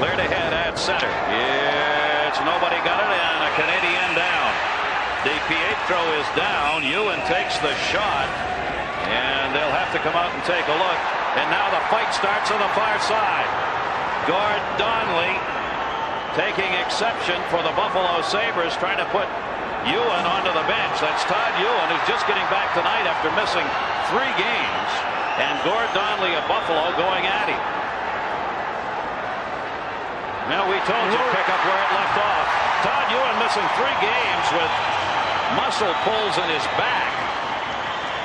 Cleared ahead at center. It's nobody got it, and a Canadian down. DiPietro is down. Ewan takes the shot, and they'll have to come out and take a look. And now the fight starts on the far side. Gord Donnelly taking exception for the Buffalo Sabres, trying to put Ewan onto the bench. That's Todd Ewan, who's just getting back tonight after missing 3 games. And Gord Donnelly of Buffalo going at him. Now we told you, pick up where it left off. Todd Ewan missing 3 games with muscle pulls in his back.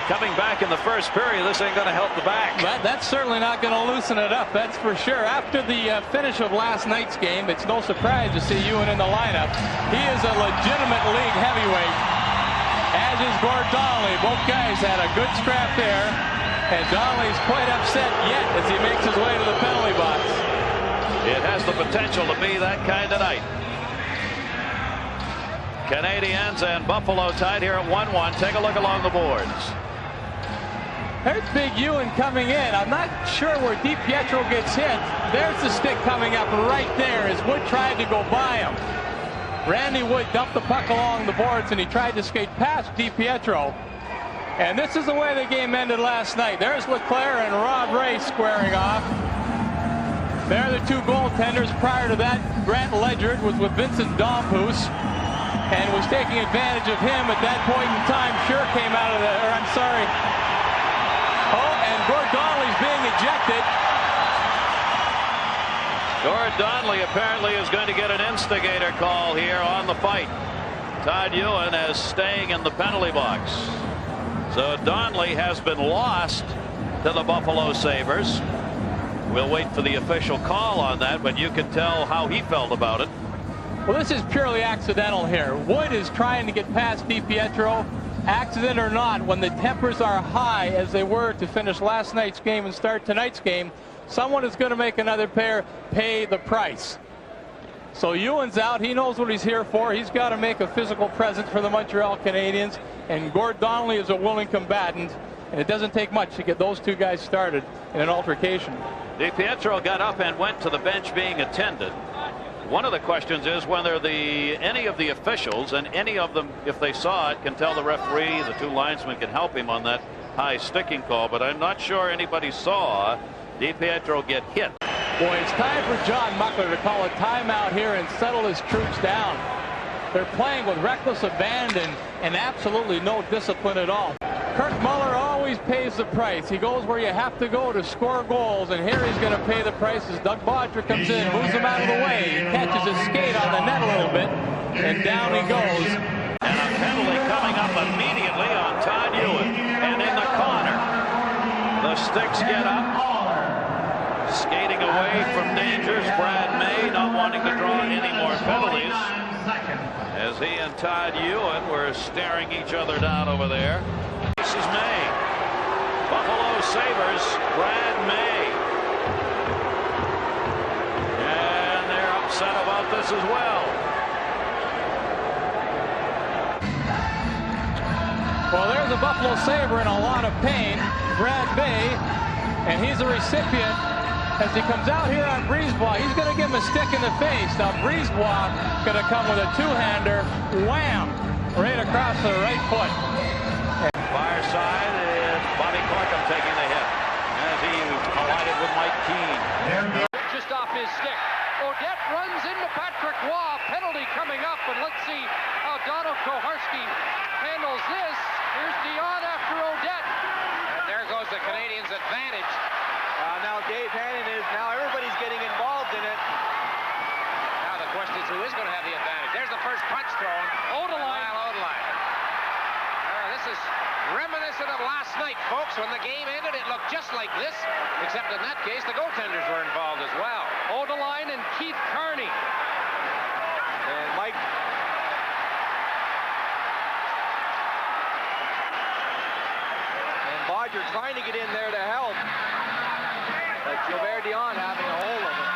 Coming back in the first period, this ain't going to help the back. That's certainly not going to loosen it up, that's for sure. After the finish of last night's game, it's no surprise to see Ewan in the lineup. He is a legitimate league heavyweight, as is Gord Donnelly. Both guys had a good scrap there, and Donnelly's quite upset yet as he makes his way to the penalty box. It has the potential to be that kind of night. Canadiens and Buffalo tied here at 1-1. Take a look along the boards. There's Big Ewan coming in. I'm not sure where DiPietro gets hit. There's the stick coming up right there as Wood tried to go by him. Randy Wood dumped the puck along the boards, and he tried to skate past DiPietro. And this is the way the game ended last night. There's Leclerc and Rod Ray squaring off. They're the 2 goaltenders. Prior to that, Grant Ledger was with Vincent Dompoos and was taking advantage of him at that point in time. Sure came out of the, or I'm sorry. Oh, and Gord Donnelly's being ejected. Gord Donnelly apparently is going to get an instigator call here on the fight. Todd Ewan as staying in the penalty box. So Donnelly has been lost to the Buffalo Sabres. We'll wait for the official call on that, but you can tell how he felt about it. Well, this is purely accidental here. Wood is trying to get past DiPietro. Accident or not, when the tempers are high as they were to finish last night's game and start tonight's game, someone is going to make another pair pay the price. So Ewan's out. He knows what he's here for. He's got to make a physical presence for the Montreal Canadiens, and Gord Donnelly is a willing combatant, and it doesn't take much to get those 2 guys started in an altercation. DiPietro got up and went to the bench being attended. One of the questions is whether any of the officials, and any of them, if they saw it, can tell the referee, the 2 linesmen can help him on that high sticking call, but I'm not sure anybody saw DiPietro get hit. Boy, it's time for John Muckler to call a timeout here and settle his troops down. They're playing with reckless abandon and absolutely no discipline at all. Kirk Muller always pays the price. He goes where you have to go to score goals, and here he's going to pay the price as Doug Bodger comes in, moves him out of the way. He catches his skate on the net a little bit, and down he goes. And a penalty coming up immediately on Todd Ewan. And in the corner, the sticks get up. Skating away from dangers, Brad May not wanting to draw any more penalties, as he and Todd Ewan were staring each other down over there. This is May. Buffalo Sabres, Brad May. And they're upset about this as well. Well, there's a Buffalo Sabre in a lot of pain, Brad May, and he's a recipient as he comes out here on Brisebois. He's going to give him a stick in the face. Now Brisebois going to come with a 2-hander, wham, right across the right foot. Far side, Bobby Corkum taking the hit as he collided with Mike Keane. Just off his stick. Odette runs into Patrick Waugh. Penalty coming up, and let's see how Donald Koharski handles this. Here's Dion after Odette. And there goes the Canadiens' advantage. Now Dave Hannon is, now everybody's getting involved in it. Now the question is, who is going to have the advantage? There's the first punch thrown. Odeline. This is reminiscent of last night, folks. When the game ended, it looked just like this, except in that case, the goaltenders were involved as well. Odeline and Keith Carney. And Mike. And Bodger trying to get in there to help. But Gilbert Dion having a hold of it.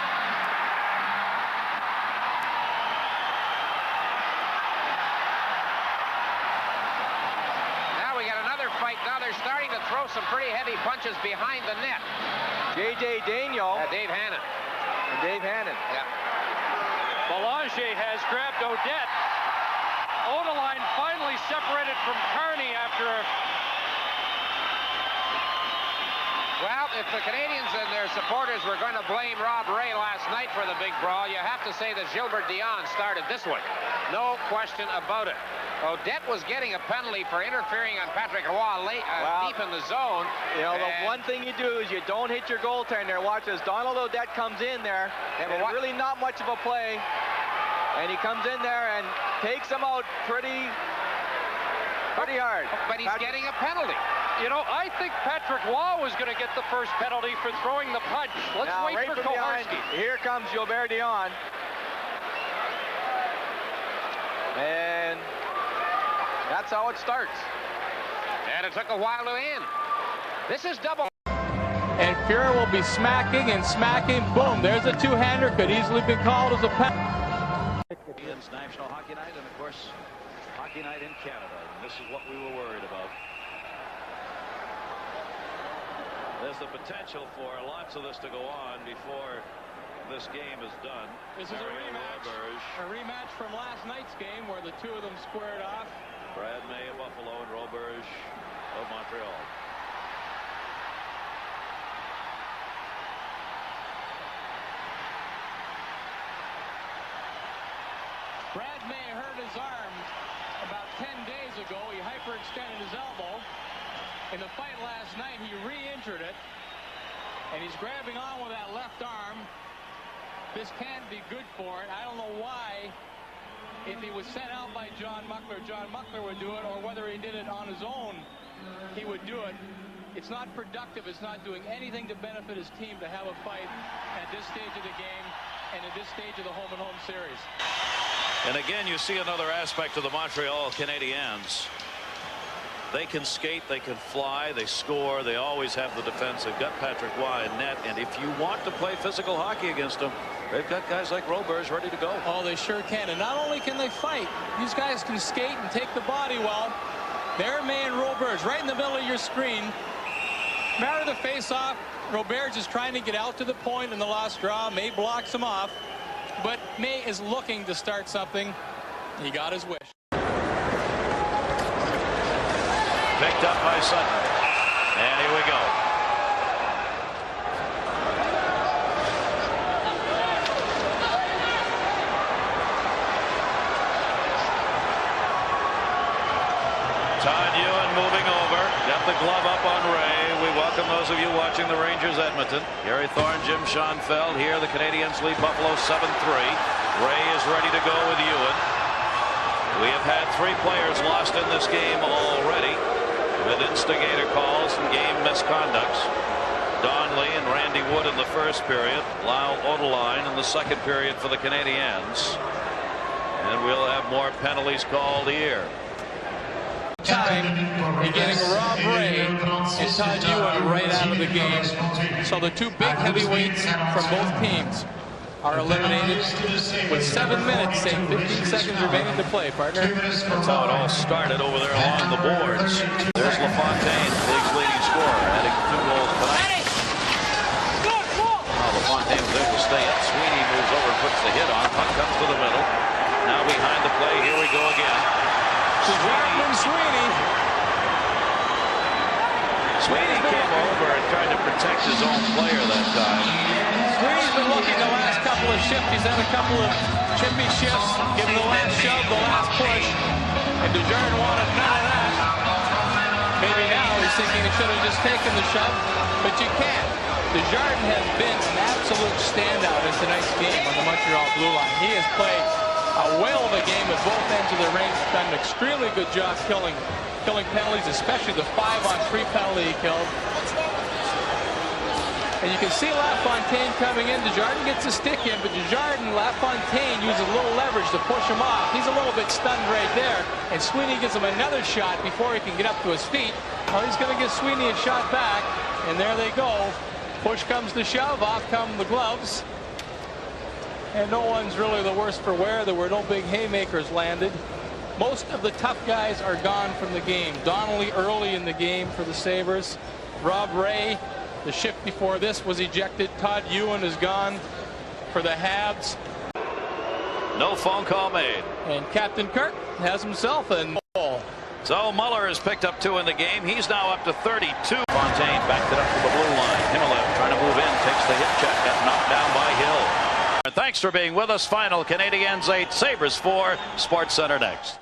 Now we got another fight. Now they're starting to throw some pretty heavy punches behind the net. J.J. Daniel. Dave Hannon. Dave Hannon. Yeah. Belanger has grabbed Odette. Odeline finally separated from Carney after a... Well, if the Canadiens and their supporters were going to blame Rob Ray last night for the big brawl, you have to say that Gilbert Dion started this one. No question about it. Odette was getting a penalty for interfering on Patrick Roy late, deep in the zone. You know, the one thing you do is you don't hit your goaltender. Watch as Donald Odette comes in there. And really not much of a play. And he comes in there and takes him out pretty hard. But he's getting a penalty. You know, I think Patrick Roy was going to get the first penalty for throwing the punch. Let's now, wait right for behind, Koharski. here comes Gilbert Dion. And that's how it starts. And it took a while to end. This is double. And Fuhrer will be smacking and smacking. Boom, there's a two-hander. Could easily be called as a penalty. Canadiens National Hockey Night, and of course, Hockey Night in Canada. And this is what we were worried about. There's the potential for lots of this to go on before this game is done. This is a rematch from last night's game where the two of them squared off. Brad May of Buffalo and Roberge of Montreal. Brad May hurt his arm about 10 days ago. He hyperextended his elbow. In the fight last night, he re-injured it, and he's grabbing on with that left arm. This can't be good for it. I don't know why. If he was sent out by John Muckler would do it, or whether he did it on his own, he would do it. It's not productive. It's not doing anything to benefit his team to have a fight at this stage of the game and at this stage of the home-and-home series. And again, you see another aspect of the Montreal Canadiens. They can skate, they can fly, they score, they always have the defense. They've got Patrick Roy in net, and if you want to play physical hockey against them, they've got guys like Roberge ready to go. Oh, they sure can. And not only can they fight, these guys can skate and take the body well. There, May and Roberge right in the middle of your screen. Matter of the face-off, Roberge is trying to get out to the point in the last draw. May blocks him off, but May is looking to start something. He got his wish. Picked up by Sutton. And here we go. Todd Ewan moving over. Got the glove up on Ray. We welcome those of you watching the Rangers Edmonton. Gary Thorne, Jim Schoenfeld here. The Canadiens lead Buffalo 7-3. Ray is ready to go with Ewan. We have had 3 players lost in this game already, with instigator calls and game misconducts. Donnelly and Randy Wood in the first period. Lyle Odeline in the second period for the Canadiens. And we'll have more penalties called here. Time in getting Rob Ray and Todd Ewan right out of the game. So the two big heavyweights from both teams are eliminated with 7 minutes and 15 seconds remaining to play, partner. That's how it all started over there along the boards. There's LaFontaine, the league's leading scorer, adding 2 goals tonight. Oh, LaFontaine was able to stay in. Sweeney moves over and puts the hit on. Puck comes to the middle. Now behind the play. Here we go again. Sweeney came over and tried to protect his own player that time. Sweeney's been looking the last couple of shifts. He's had a couple of chippy shifts, giving the last shove, the last push. And Desjardins wanted none of that. Maybe now he's thinking he should have just taken the shove, but you can't. Desjardins has been an absolute standout in tonight's game on the Montreal blue line. He has played a whale of a game at both ends of the range. Done an extremely good job killing penalties, especially the 5-on-3 penalty he killed. And you can see LaFontaine coming in. Desjardins gets a stick in, but LaFontaine uses a little leverage to push him off. He's a little bit stunned right there, and Sweeney gives him another shot before he can get up to his feet. Well, he's going to give Sweeney a shot back, and there they go. Push comes the shove, off come the gloves. And no one's really the worse for wear. There were no big haymakers landed. Most of the tough guys are gone from the game. Donnelly early in the game for the Sabres. Rob Ray, the shift before this, was ejected. Todd Ewan is gone. for the Habs. No phone call made. And Captain Kirk has himself a goal. So Muller has picked up 2 in the game. He's now up to 32. Fontaine backed it up to the blue line. Himmelov trying to move in, takes the hit check, got knocked down by Hill. Thanks for being with us. Final Canadiens 8, Sabres 4. SportsCenter next.